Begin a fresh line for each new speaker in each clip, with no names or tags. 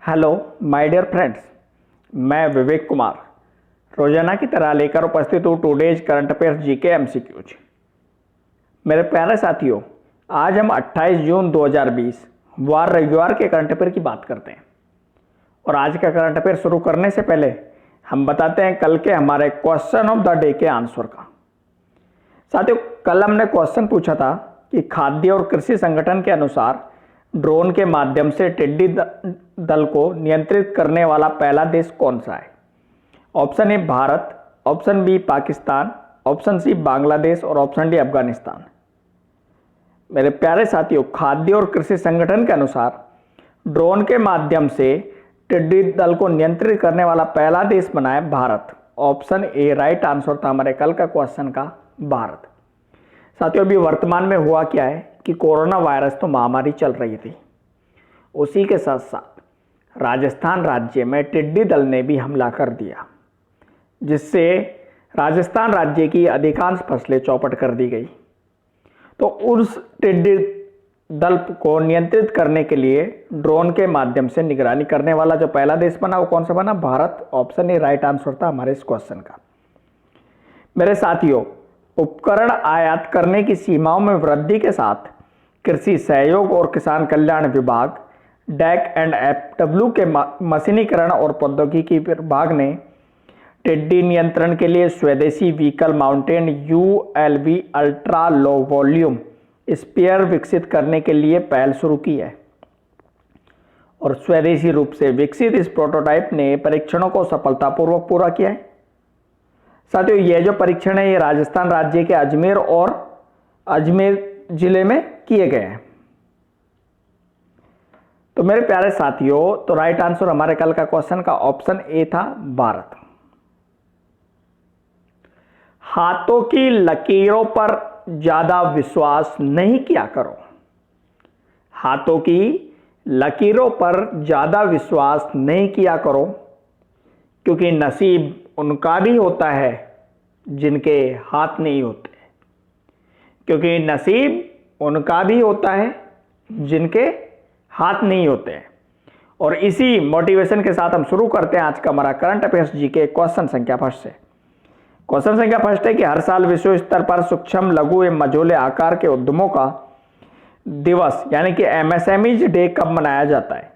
Hello my dear friends, मैं विवेक कुमार रोजाना की तरह लेकर उपस्थित हूँ today's current affairs GK MCQs. मेरे प्यारे साथियों, आज हम 28 जून 2020 वार रविवार के करंट अफेयर की बात करते हैं। और आज का करंट अफेयर शुरू करने से पहले हम बताते हैं कल के हमारे क्वेश्चन ऑफ द डे के आंसर का। साथियों, कल हमने क्वेश्चन पूछा था कि खाद्य और कृषि संगठन के अनुसार ड्रोन के माध्यम से टिड्डी दल को नियंत्रित करने वाला पहला देश कौन सा है? Option A Bharat, option B Pakistan, option C Bangladesh और ऑप्शन डी अफगानिस्तान। मेरे प्यारे साथियों, खाद्य और कृषि संगठन के अनुसार ड्रोन के माध्यम से टिड्डी दल को नियंत्रित करने वाला पहला देश बना है Bharat. Option A right answer था हमारे कल का क्वेश्चन का, भारत। साथियों, अभी वर्तमान में हुआ क्या है कि कोरोना वायरस तो महामारी चल रही थी, उसी के साथ साथ राजस्थान राज्य में टिड्डी दल ने भी हमला कर दिया, जिससे राजस्थान राज्य की अधिकांश फसलें चौपट कर दी गई। तो उस टिड्डी दल को नियंत्रित करने के लिए ड्रोन के माध्यम से निगरानी करने वाला जो पहला देश बना वो कौन सा बना? Bharat. Option A right answer था हमारे इस क्वेश्चन का। मेरे साथियों, उपकरण आयात करने की सीमाओं में वृद्धि के साथ कृषि सहयोग और किसान कल्याण विभाग डैक एंड एफडब्ल्यू के मशीनीकरण और प्रौद्योगिकी विभाग ने टिड्डी नियंत्रण के लिए स्वदेशी vehicle mounted ULV ultra low volume sprayer विकसित करने के लिए पहल शुरू की है। और स्वदेशी रूप से विकसित इस प्रोटोटाइप ने परीक्षणों को सफलतापूर्वक पूरा किया है। साथियों, यह जो परीक्षण है ये राजस्थान राज्य के अजमेर और अजमेर जिले में किए गए हैं। तो मेरे प्यारे साथियों, तो राइट आंसर हमारे कल का क्वेश्चन का ऑप्शन ए था, भारत। हाथों की लकीरों पर ज्यादा विश्वास नहीं किया करो। हाथों की लकीरों पर ज्यादा विश्वास नहीं किया करो, क्योंकि नसीब उनका भी होता है जिनके हाथ नहीं होते। क्योंकि नसीब उनका भी होता है जिनके हाथ नहीं होते। और इसी मोटिवेशन के साथ हम शुरू करते हैं आज का हमारा करंट अफेयर्स जीके क्वेश्चन संख्या फर्स्ट से। क्वेश्चन संख्या फर्स्ट है कि हर साल विश्व स्तर पर सूक्ष्म, लघु एवं मझोले आकार के उद्यमों का दिवस यानी कि एमएसएमई डे कब मनाया जाता है?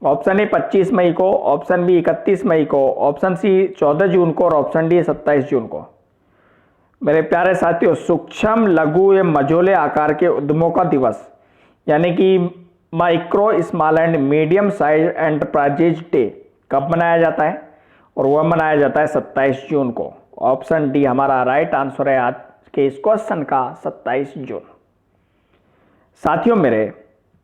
ऑप्शन ए 25 मई को, ऑप्शन बी 31 मई को, ऑप्शन सी 14 जून को और ऑप्शन डी 27 जून को। मेरे प्यारे साथियों, सूक्ष्म, लघु एवं मझोले आकार के उद्यमों का दिवस यानी कि micro, small and medium size enterprises day कब मनाया जाता है? और वह मनाया जाता है 27 जून को। ऑप्शन डी हमारा राइट आंसर है आज के इस क्वेश्चन का, 27 जून। साथियों मेरे,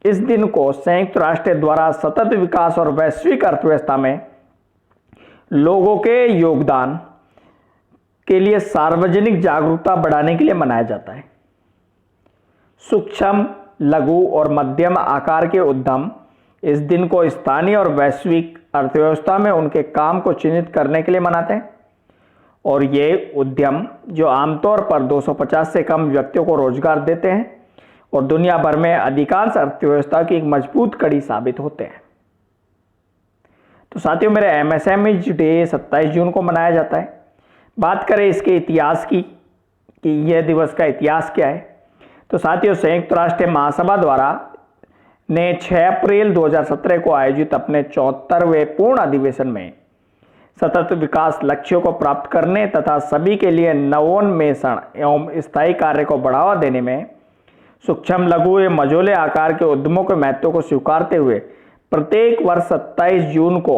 इस दिन को संयुक्त राष्ट्र द्वारा सतत विकास और वैश्विक अर्थव्यवस्था में लोगों के योगदान के लिए सार्वजनिक जागरूकता बढ़ाने के लिए मनाया जाता है। सूक्ष्म, लघु और मध्यम आकार के उद्यम इस दिन को स्थानीय और वैश्विक अर्थव्यवस्था में उनके काम को चिन्हित करने के लिए मनाते हैं। और ये उद्यम जो आमतौर पर 250 से कम व्यक्तियों को रोजगार देते हैं और दुनिया भर में अधिकांश अर्थव्यवस्था की एक मजबूत कड़ी साबित होते हैं। तो साथियों मेरे, एमएसएमई डे 27 जून को मनाया जाता है। बात करें इसके इतिहास की कि यह दिवस का इतिहास क्या है, तो साथियों संयुक्त राष्ट्र महासभा द्वारा ने 6 अप्रैल 2017 को आयोजित अपने 74वें पूर्ण अधिवेशन में सतत विकास लक्ष्यों को प्राप्त करने तथा सभी के लिए नवोन्मेषण एवं स्थायी कार्य को बढ़ावा देने में सूक्ष्म, लघु एवं मझोले आकार के उद्यमों के महत्व को स्वीकारते हुए प्रत्येक वर्ष 27 जून को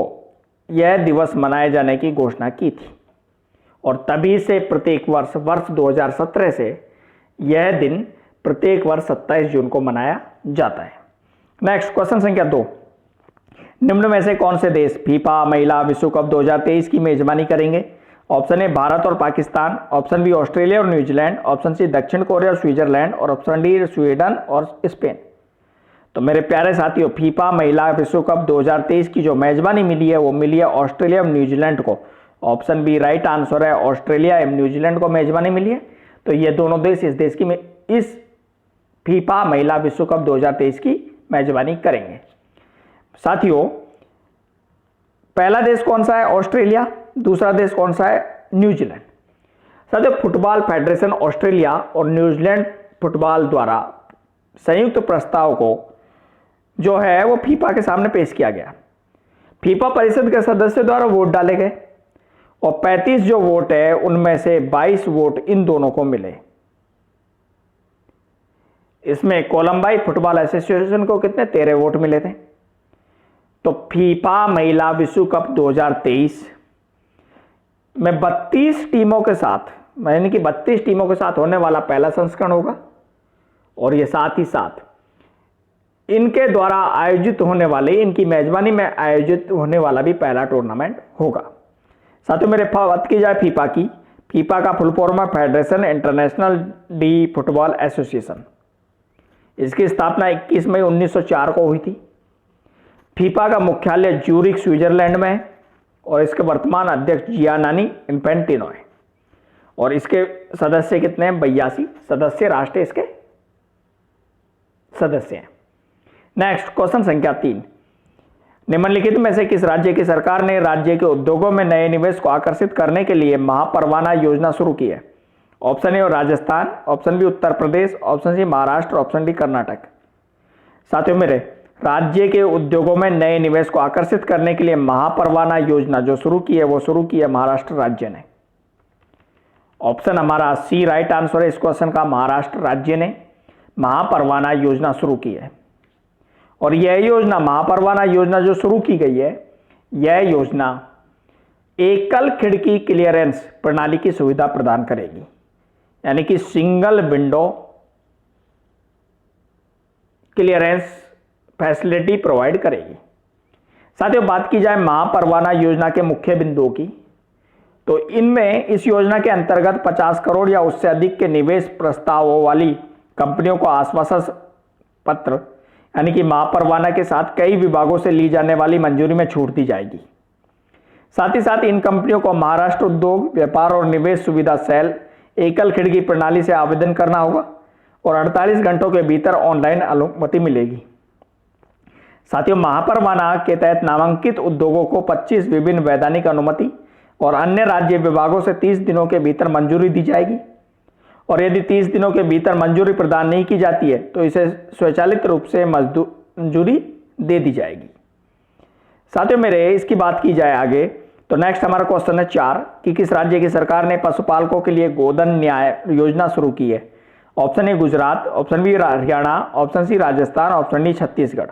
यह दिवस मनाए जाने की घोषणा की थी। और तभी से प्रत्येक वर्ष 2017 से यह दिन प्रत्येक वर्ष 27 जून को मनाया जाता है। नेक्स्ट क्वेश्चन संख्या 2, निम्न में से कौन से देश फीफा महिला विश्व कप 2023 की मेजबानी करेंगे? ऑप्शन ए भारत और पाकिस्तान, ऑप्शन बी ऑस्ट्रेलिया और न्यूजीलैंड, ऑप्शन सी दक्षिण कोरिया और स्विट्जरलैंड और ऑप्शन डी स्वीडन और स्पेन। तो मेरे प्यारे साथियों, फीफा महिला विश्व कप 2023 की जो मेजबानी मिली है वो मिली है ऑस्ट्रेलिया और न्यूजीलैंड को। ऑप्शन बी राइट आंसर है, ऑस्ट्रेलिया एवं न्यूजीलैंड को मेजबानी मिली है। तो ये दोनों देश इस फीफा महिला विश्व कप 2023 की मेजबानी करेंगे। साथियों, पहला देश कौन सा है? ऑस्ट्रेलिया। दूसरा देश कौन सा है? न्यूजीलैंड। साथियों, फुटबॉल फेडरेशन ऑस्ट्रेलिया और न्यूजीलैंड फुटबॉल द्वारा संयुक्त प्रस्ताव को जो है वो फीफा के सामने पेश किया गया। फीफा परिषद के सदस्य द्वारा वोट डाले गए और 35 जो वोट है उनमें से 22 वोट इन दोनों को मिले। इसमें कोलंबाई फुटबॉल एसोसिएशन को कितने? 13 वोट मिले थे। तो फीफा महिला विश्व कप 2023 में 32 टीमों के साथ, यानी कि 32 टीमों के साथ होने वाला पहला संस्करण होगा और ये साथ ही साथ इनके द्वारा आयोजित होने वाले, इनकी मेजबानी में आयोजित होने वाला भी पहला टूर्नामेंट होगा। साथियों, मेरे बात की जाए फीफा की, फीफा का फुल फॉर्म है federation international D football association. इसकी स्थापना 21 मई 1904 को हुई थी। फीफा का मुख्यालय ज्यूरिख स्विट्जरलैंड में है और इसके वर्तमान अध्यक्ष जियानानी इन्फेंटिनो है और इसके सदस्य कितने हैं? 82 सदस्य राष्ट्र इसके सदस्य हैं। नेक्स्ट क्वेश्चन संख्या 3, निम्नलिखित में से किस राज्य की सरकार ने राज्य के उद्योगों में नए निवेश को आकर्षित करने के लिए महापरवाना योजना शुरू की है? Option A Rajasthan, option B Uttar Pradesh, option C Maharashtra, option D Karnataka. साथियों, मेरे राज्य के उद्योगों में नए निवेश को आकर्षित करने के लिए महापरवाना योजना जो शुरू की है वो शुरू की है महाराष्ट्र राज्य ने। ऑप्शन हमारा सी राइट आंसर है इस क्वेश्चन का। महाराष्ट्र राज्य ने महापरवाना योजना शुरू की है और यह योजना, महापरवाना योजना जो शुरू की गई है, यह योजना एकल खिड़की क्लियरेंस प्रणाली की सुविधा प्रदान करेगी, यानी कि single window clearance facility provide करेगी। साथियों, बात की जाए महापरवाना योजना के मुख्य बिंदुओं की, तो इनमें इस योजना के अंतर्गत 50 करोड़ या उससे अधिक के निवेश प्रस्तावों वाली कंपनियों को आश्वासन पत्र, यानी कि महापरवाना के साथ कई विभागों से ली जाने वाली मंजूरी में छूट दी जाएगी। साथ ही साथ इन कंपनियों को महाराष्ट्र उद्योग व्यापार और निवेश सुविधा सेल एकल खिड़की प्रणाली से आवेदन करना होगा और 48 घंटों के भीतर ऑनलाइन अनुमति मिलेगी। साथियों, महापरवाना के तहत नामांकित उद्योगों को 25 विभिन्न वैधानिक अनुमति और अन्य राज्य विभागों से 30 दिनों के भीतर मंजूरी दी जाएगी और यदि 30 दिनों के भीतर मंजूरी प्रदान नहीं की जाती है तो इसे स्वचालित रूप से मंजूरी दे दी जाएगी। साथियों, मेरे इसकी बात की जाए आगे, तो नेक्स्ट हमारा क्वेश्चन है 4 कि किस राज्य की सरकार ने पशुपालकों के लिए गोधन न्याय योजना शुरू की है? Option A Gujarat, option B Haryana, option C Rajasthan, option D Chhattisgarh.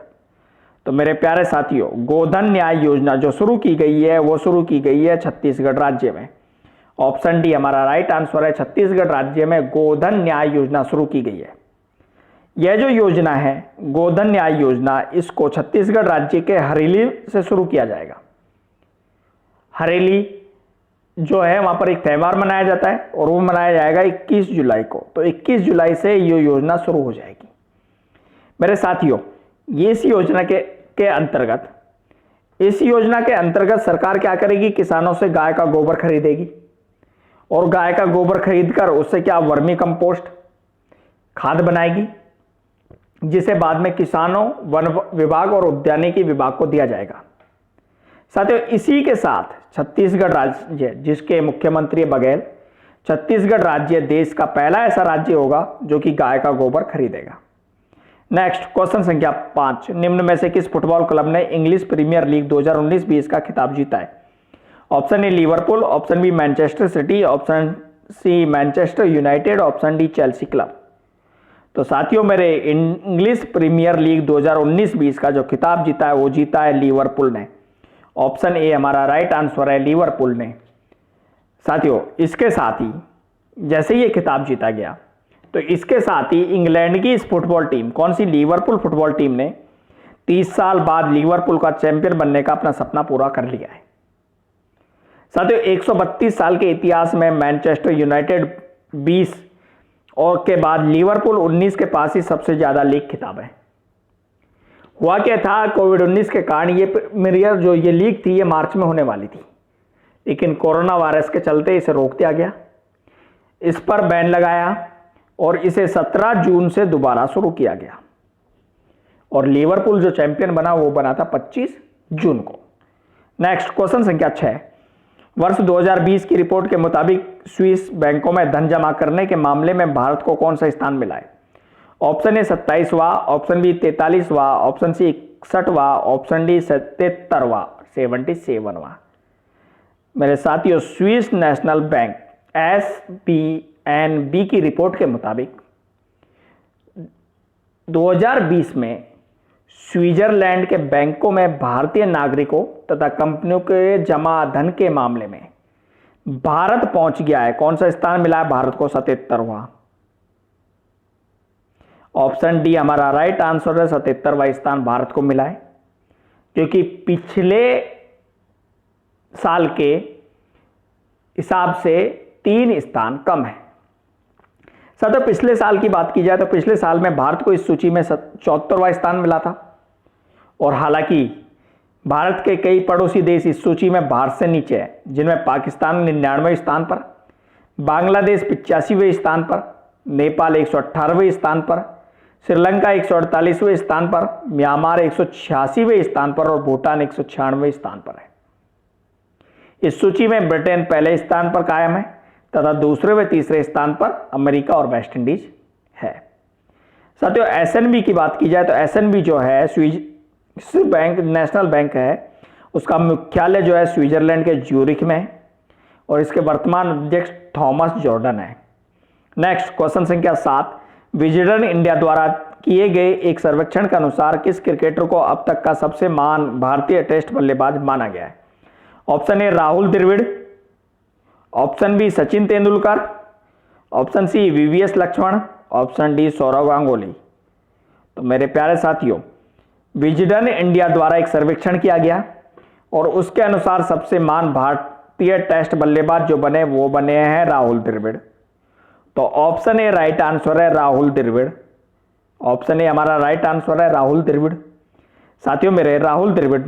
तो मेरे प्यारे साथियों, गोधन न्याय योजना जो शुरू की गई है वो शुरू की गई है छत्तीसगढ़ राज्य में। ऑप्शन डी हमारा राइट आंसर है, छत्तीसगढ़ राज्य में गोधन न्याय योजना शुरू की गई है। यह जो योजना है गोधन न्याय योजना, इसको छत्तीसगढ़ राज्य के हरेली से शुरू किया जाएगा। हरेली जो है वहां पर एक त्यौहार मनाया जाता है और वो मनाया जाएगा 21 जुलाई को। तो 21 जुलाई से ये योजना शुरू हो जाएगी। मेरे साथियों, ये इस योजना के अंतर्गत सरकार क्या करेगी? किसानों से गाय का गोबर खरीदेगी और गाय का गोबर खरीदकर उससे क्या वर्मी कंपोस्ट खाद बनाएगी, जिसे बाद में किसानों, वन विभाग और उद्यानिकी विभाग को दिया जाएगा। साथियों, इसी के साथ छत्तीसगढ़ राज्य, जिसके मुख्यमंत्री बघेल, छत्तीसगढ़ राज्य देश का पहला ऐसा राज्य होगा जो कि गाय का गोबर खरीदेगा। नेक्स्ट क्वेश्चन संख्या 5, निम्न में से किस फुटबॉल क्लब ने इंग्लिश प्रीमियर लीग 2019-20 का खिताब जीता है? Option A Liverpool, option B Manchester City, option C Manchester United, option D Chelsea club. तो साथियों, मेरे इंग्लिश प्रीमियर लीग 2019-20 का जो खिताब जीता है वो जीता है लिवरपूल ने। ऑप्शन ए हमारा राइट आंसर है, लिवरपूल ने। साथियों, इसके साथ ही जैसे ये खिताब जीता गया तो इसके साथ ही इंग्लैंड की इस फुटबॉल टीम, कौन सी? लिवरपूल फुटबॉल टीम ने 30 साल बाद लिवरपूल का चैंपियन बनने का अपना सपना पूरा कर लिया है। साथियों, 132 साल के इतिहास में मैनचेस्टर यूनाइटेड 20 और के बाद लिवरपूल 19 के पास ही सबसे ज्यादा लीग खिताब है। हुआ क्या था, कोविड-19 के कारण ये प्रीमियर जो ये लीग थी ये मार्च में होने वाली थी, लेकिन कोरोना वायरस के चलते इसे रोक दिया गया, इस पर बैन लगाया और इसे 17 जून से दोबारा शुरू किया गया और लिवरपूल जो चैंपियन बना वो बना था 25 जून को। नेक्स्ट क्वेश्चन संख्या 6, वर्ष 2020 की रिपोर्ट के मुताबिक स्विस बैंकों में धन जमा करने के मामले में भारत को कौन सा स्थान मिला है? ऑप्शन ए 27वां, ऑप्शन बी 43वां, ऑप्शन सी 61वां, ऑप्शन डी 77वां। मेरे साथियों, स्विस नेशनल बैंक SBNB की रिपोर्ट के मुताबिक 2020 में स्विट्जरलैंड के बैंकों में भारतीय नागरिकों तथा कंपनियों के जमा धन के मामले में भारत पहुंच गया है। कौन सा स्थान मिला है भारत को? 77वां। ऑप्शन डी हमारा राइट आंसर है, 77वां स्थान भारत को मिला है, क्योंकि पिछले साल के हिसाब से 3 स्थान कम है। साथियों, पिछले साल की बात की जाए तो पिछले साल में भारत को इस सूची में 74वां स्थान मिला था, और हालांकि भारत के कई पड़ोसी देश इस सूची में भारत से नीचे है, जिनमें पाकिस्तान 99वें स्थान पर, बांग्लादेश 85वें स्थान पर, नेपाल 118वें स्थान पर, श्रीलंका 148वें स्थान पर, म्यांमार 186वें स्थान पर और भूटान 196वें स्थान पर है। इस सूची में ब्रिटेन पहले स्थान पर कायम है तथा दूसरे व तीसरे स्थान पर अमेरिका और वेस्ट इंडीज है। साथियों, एसएनबी की बात की जाए तो एसएनबी जो है स्विस बैंक नेशनल बैंक है, उसका मुख्यालय जो है स्विट्जरलैंड के ज्यूरिख में है और इसके वर्तमान अध्यक्ष थॉमस जॉर्डन है। नेक्स्ट क्वेश्चन संख्या 7, विजडन इंडिया द्वारा किए गए एक सर्वेक्षण के अनुसार किस क्रिकेटर को अब तक का सबसे महान भारतीय टेस्ट बल्लेबाज माना गया है? Option A Rahul Dravid, option B Sachin Tendulkar, option C VVS Laxman, option D Sourav Ganguly. तो मेरे प्यारे साथियों, विजडन इंडिया द्वारा एक सर्वेक्षण किया गया और उसके अनुसार सबसे महान भारतीय टेस्ट बल्लेबाज जो बने वो बने हैं राहुल द्रविड़। तो ऑप्शन ए राइट आंसर है राहुल द्रविड़। ऑप्शन ए हमारा राइट आंसर है राहुल द्रविड़। साथियों, मेरे राहुल द्रविड़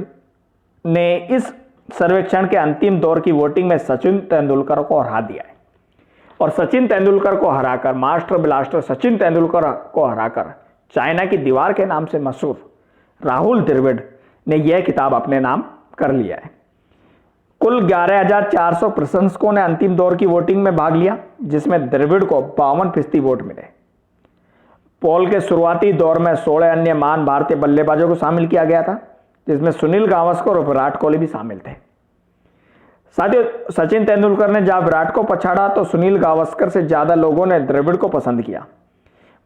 ने इस सर्वेक्षण के अंतिम दौर की वोटिंग में सचिन तेंदुलकर को हरा दिया है और सचिन तेंदुलकर को हराकर, मास्टर ब्लास्टर सचिन तेंदुलकर को हराकर चाइना की दीवार के नाम से मशहूर राहुल द्रविड़ ने यह खिताब अपने नाम कर लिया है। कुल 11,400 प्रशंसकों ने अंतिम दौर की वोटिंग में भाग लिया, जिसमें द्रविड़ को 52% वोट मिले। पोल के शुरुआती दौर में 16 अन्य महान भारतीय बल्लेबाजों को शामिल किया गया था, जिसमें सुनील गावस्कर और विराट कोहली भी शामिल थे। साथियों, सचिन तेंदुलकर ने जहां विराट को पछाड़ा तो सुनील गावस्कर से ज्यादा लोगों ने द्रविड़ को पसंद किया।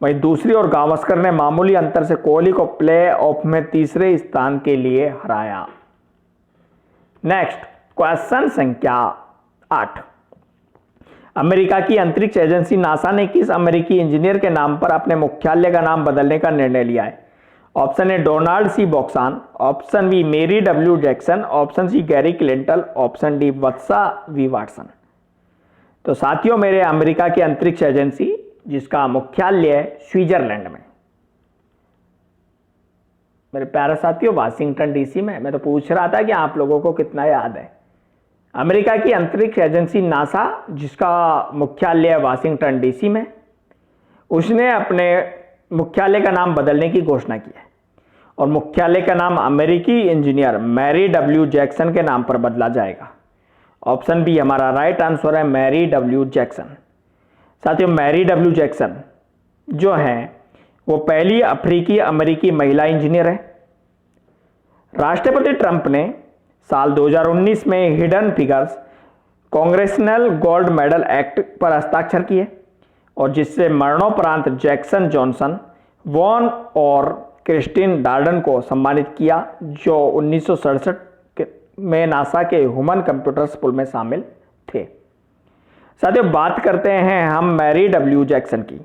वहीं दूसरी ओर गावस्कर ने मामूली अंतर से कोहली को प्ले ऑफ में तीसरे स्थान के लिए हराया। नेक्स्ट क्वेश्चन संख्या 8, अमेरिका की अंतरिक्ष एजेंसी नासा ने किस अमेरिकी इंजीनियर के नाम पर अपने मुख्यालय का नाम बदलने का निर्णय लिया है? ऑप्शन ए डोनाल्ड सी बॉक्सान, option B Mary W Jackson, option C Gary Clinton, option D वत्सा वी वाटसन। तो साथियों, मेरे अमेरिका की अंतरिक्ष एजेंसी जिसका मुख्यालय स्विट्जरलैंड में, मेरे प्यारे साथियों वाशिंगटन डीसी में। मैं तो पूछ रहा था कि आप लोगों को कितना याद है। अमेरिका की अंतरिक्ष एजेंसी नासा जिसका मुख्यालय वाशिंगटन डीसी में, उसने अपने मुख्यालय का नाम बदलने की घोषणा की है और मुख्यालय का नाम अमेरिकी इंजीनियर मैरी डब्ल्यू जैक्सन के नाम पर बदला जाएगा। ऑप्शन बी हमारा राइट आंसर है मैरी डब्ल्यू जैक्सन। साथियों, मैरी डब्ल्यू जैक्सन जो है वो पहली अफ्रीकी अमेरिकी महिला इंजीनियर है। राष्ट्रपति ट्रंप ने साल 2019 में hidden figures congressional gold medal act पर हस्ताक्षर किए और जिससे मरणोपरांत जैक्सन जॉनसन, वॉन और क्रिस्टिन डार्डन को सम्मानित किया, जो 1967 में नासा के ह्यूमन कंप्यूटर्स पूल में शामिल थे। साथियों, बात करते हैं हम मैरी डब्ल्यू जैक्सन की।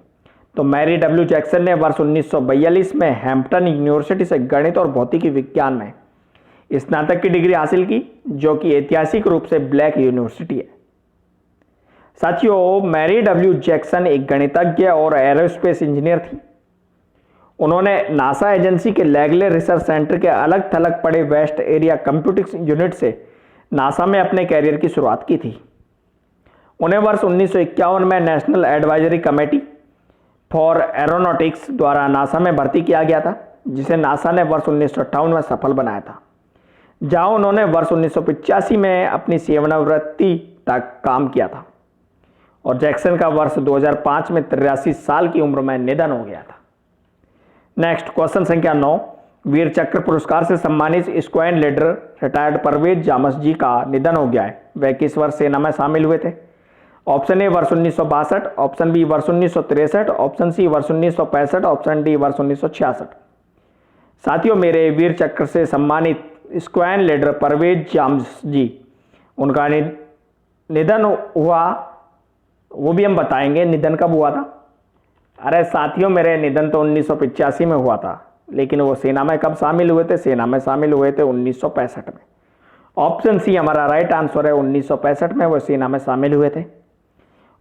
तो मैरी डब्ल्यू जैक्सन ने वर्ष 1942 में हैम्पटन यूनिवर्सिटी से गणित और भौतिकी विज्ञान में स्नातक की डिग्री हासिल की, जो कि ऐतिहासिक रूप से ब्लैक यूनिवर्सिटी है। साथियों, मैरी डब्ल्यू जैक्सन एक गणितज्ञ और एरोस्पेस इंजीनियर थी। उन्होंने नासा एजेंसी के लैगले रिसर्च सेंटर के अलग थलग पड़े वेस्ट एरिया कंप्यूटिंग यूनिट से नासा में अपने कैरियर की शुरुआत की थी। उन्हें वर्ष 1951 में national advisory committee for aeronautics द्वारा नासा में भर्ती किया गया था, जिसे नासा ने वर्ष 1958 में सफल बनाया था, जहां उन्होंने वर्ष 1985 में अपनी सेवानिवृत्ति तक काम किया था और जैक्सन का वर्ष 2005 में 83 साल की उम्र में निधन हो गया था। नेक्स्ट क्वेश्चन संख्या 9, वीर चक्र पुरस्कार से सम्मानित स्क्वाड लीडर रिटायर्ड परवेज जामस जी का निधन हो गया है। वह किस वर्ष सेना में शामिल हुए थे? ऑप्शन ए वर्ष 1962, ऑप्शन बी वर्ष 1963, ऑप्शन सी वर्ष 1965, ऑप्शन डी वर्ष 1966। साथियों, मेरे वीर चक्र से सम्मानित स्क्वाड लीडर परवेज जामस जी, उनका निधन हुआ, वो भी हम बताएंगे निधन कब हुआ था। अरे साथियों, मेरे निधन तो 1985 में हुआ था, लेकिन वो सेना में कब शामिल हुए थे? सेना में शामिल हुए थे 1965 में। ऑप्शन सी हमारा राइट आंसर है, 1965 में वो सेना में शामिल हुए थे।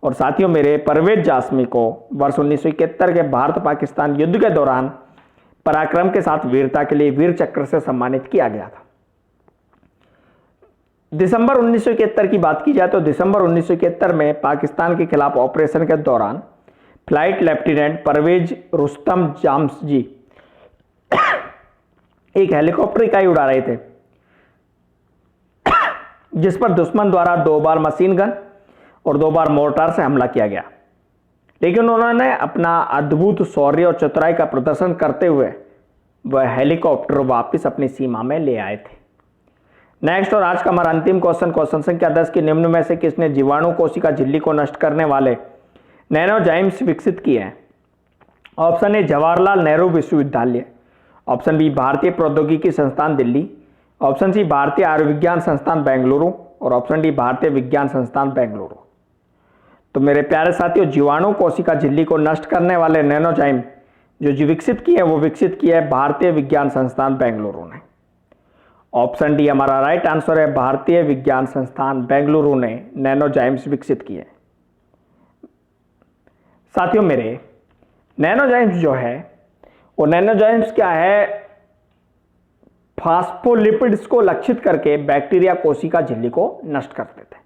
और साथियों, मेरे परवेज जासमी को वर्ष 1971 के भारत पाकिस्तान युद्ध के दौरान पराक्रम के साथ वीरता के लिए वीर चक्र से सम्मानित किया गया था। दिसंबर 1971 की बात की जाए तो दिसंबर 1971 में पाकिस्तान के खिलाफ ऑपरेशन के दौरान फ्लाइट लेफ्टिनेंट परवेज रुस्तम जाम्स जी एक हेलीकॉप्टर इकाई उड़ा रहे थे, जिस पर दुश्मन द्वारा 2 बार मशीन गन और 2 बार मोर्टार से हमला किया गया, लेकिन उन्होंने अपना अद्भुत शौर्य और चतुराई का प्रदर्शन करते हुए वह हेलीकॉप्टर वापस अपनी सीमा में ले आए थे। नेक्स्ट और आज का हमारा अंतिम क्वेश्चन संख्या 10 की निम्न में से किसने जीवाणु कोशिका झिल्ली को नष्ट करने वाले नैनोजाइम्स विकसित किए हैं? ऑप्शन ए जवाहरलाल नेहरू विश्वविद्यालय, ऑप्शन बी भारतीय प्रौद्योगिकी संस्थान दिल्ली, ऑप्शन सी भारतीय आयुर्विज्ञान संस्थान बेंगलुरु और ऑप्शन डी भारतीय विज्ञान संस्थान बेंगलुरु। तो मेरे प्यारे साथियों, जीवाणु कोशिका झिल्ली को नष्ट करने वाले नैनोजाइम जो विकसित किए हैं वो विकसित किया है भारतीय विज्ञान संस्थान बेंगलुरु ने। ऑप्शन डी हमारा राइट आंसर है, भारतीय विज्ञान संस्थान बेंगलुरु ने नैनोजाइम्स विकसित किए। साथियों, मेरे नैनोजाइम्स जो है वो नैनोजाइम्स क्या है, फास्फोलिपिड्स को लक्षित करके बैक्टीरिया कोशिका झिल्ली को नष्ट कर देते हैं।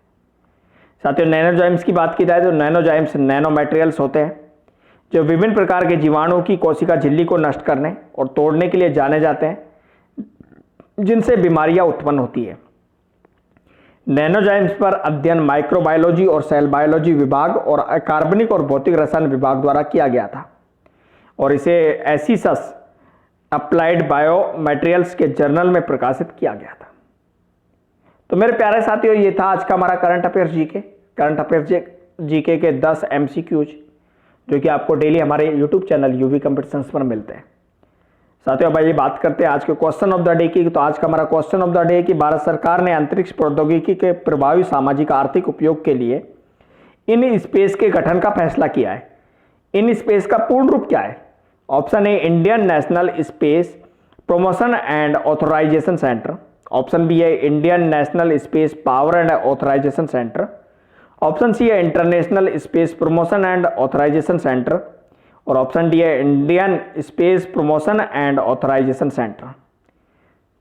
साथियों, नैनोजाइम्स की बात की जाए तो नैनोजाइम्स नैनो मटेरियल्स होते हैं जो विभिन्न प्रकार के जीवाणु की कोशिका झिल्ली को नष्ट करने और तोड़ने के लिए जाने जाते हैं, जिनसे बीमारियां उत्पन्न होती है। नैनोजाइम्स पर अध्ययन माइक्रोबायोलॉजी और सेल बायोलॉजी विभाग और अकार्बनिक और भौतिक रसायन विभाग द्वारा किया गया था और इसे एसिसस अप्लाइड बायो मटेरियल्स के जर्नल में प्रकाशित किया गया था। तो मेरे प्यारे साथियों, ये था आज का हमारा करंट अफेयर्स जीके के 10 MCQs जो कि आपको डेली हमारे यूट्यूब चैनल यूवी कॉम्पिटिशन्स पर मिलते हैं। साथियों, अब ये बात करते हैं आज के क्वेश्चन ऑफ द डे की। तो आज का हमारा क्वेश्चन ऑफ द डे कि भारत सरकार ने अंतरिक्ष प्रौद्योगिकी के प्रभावी सामाजिक आर्थिक उपयोग के लिए इन स्पेस के गठन का फैसला किया है। इन स्पेस का पूर्ण रूप क्या है? Option A Indian national space promotion and authorisation centre, option B है Indian national space power and authorisation centre, option C है international space promotion and authorisation centre और ऑप्शन डी है Indian space promotion and authorisation centre.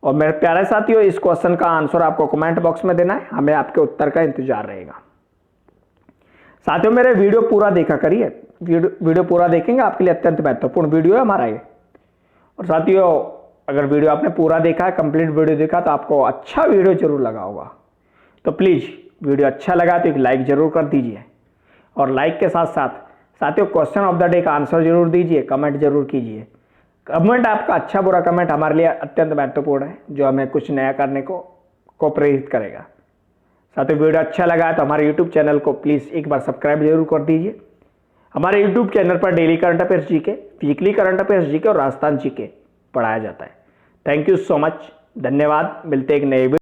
और मेरे प्यारे साथियों, इस question का आंसर आपको कमेंट बॉक्स में देना है, हमें आपके उत्तर का इंतजार रहेगा। साथियों, मेरे वीडियो पूरा देखा करिए, वीडियो पूरा देखेंगे आपके लिए अत्यंत महत्वपूर्ण वीडियो है हमारा ये। और साथियों, अगर वीडियो आपने पूरा देखा है, कंप्लीट वीडियो देखा, तो आपको अच्छा वीडियो जरूर लगा होगा। तो प्लीज वीडियो अच्छा लगा तो एक लाइक जरूर कर दीजिए और लाइक के साथ साथ साथियों क्वेश्चन ऑफ द डे का आंसर जरूर दीजिए, कमेंट जरूर कीजिए। कमेंट आपका अच्छा बुरा कमेंट हमारे लिए अत्यंत महत्वपूर्ण है, जो हमें कुछ नया करने को प्रेरित करेगा। साथियों, वीडियो अच्छा लगा है तो हमारे यूट्यूब चैनल को प्लीज़ एक बार सब्सक्राइब जरूर कर दीजिए। हमारे यूट्यूब चैनल पर daily current affairs GK, weekly current affairs GK और राजस्थान जीके पढ़ाया जाता है। थैंक यू सो मच, धन्यवाद। मिलते एक नए